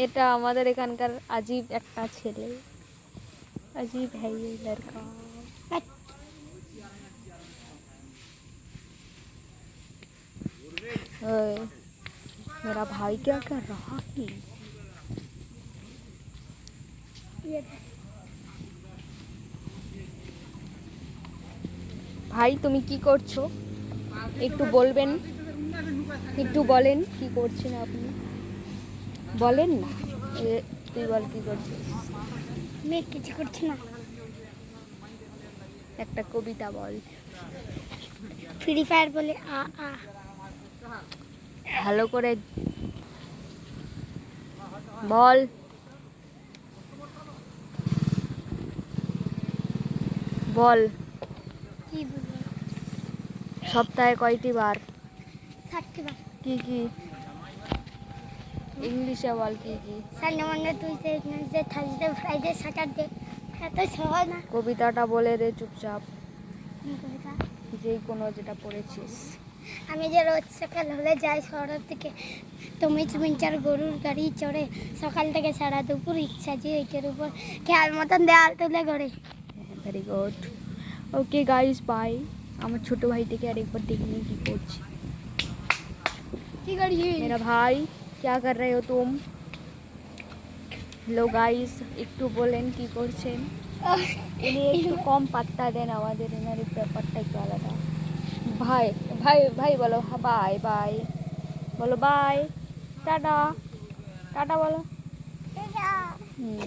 এটা আমাদের এখানকার अजीब একটা ছেলে, अजीब है ये लड़का। ओए, मेरा भाई क्या कर रहा है? ভাই তুমি কি করছো? একটু বলবেন, একটু বলেন কি করছেন আপনি, বলেন না। তুই বল কি করছিস? আমি কিছু করছি না। একটা কবিতা বল। ফ্রি ফায়ার বলে আ আ। ভালো করে বল। বল। কি বলবো? সপ্তাহে কয়টি বার? 7টি বার। কি কি? ইংলিশে বল কি কি? Sunday Monday Tuesday Wednesday Thursday Friday Saturday. এত সহজ না। কবিতাটা বলে দে চুপচাপ, কবিতা যেই কোনো যেটা পড়েছিস। আমি যে রোজ সকাল হলে যাই শহর থেকে, তুমি মিঞ্চার গরুর গাড়ি চড়ে, সকাল থেকে সারা দুপুর ইচ্ছা যে একের উপর খেয়াল মতন দেওয়াল তুলে গড়ে। Very good. Okay guys bye. আমার ছোট ভাইটাকে আরেকবার দেখে নিই কি করছে। কি করি? मेरा भाई क्या कर रहे हो तुम? হ্যালো গাইস, একটু বলেন কি করছেন। ইনি একটু কম পাত্তা দেন, আমাদের এনার ব্যাপারটা একটু আলাদা। ভাই ভাই ভাই বলো বাই বাই, বলো বাই, টাটা, টাটা বলো। হুম।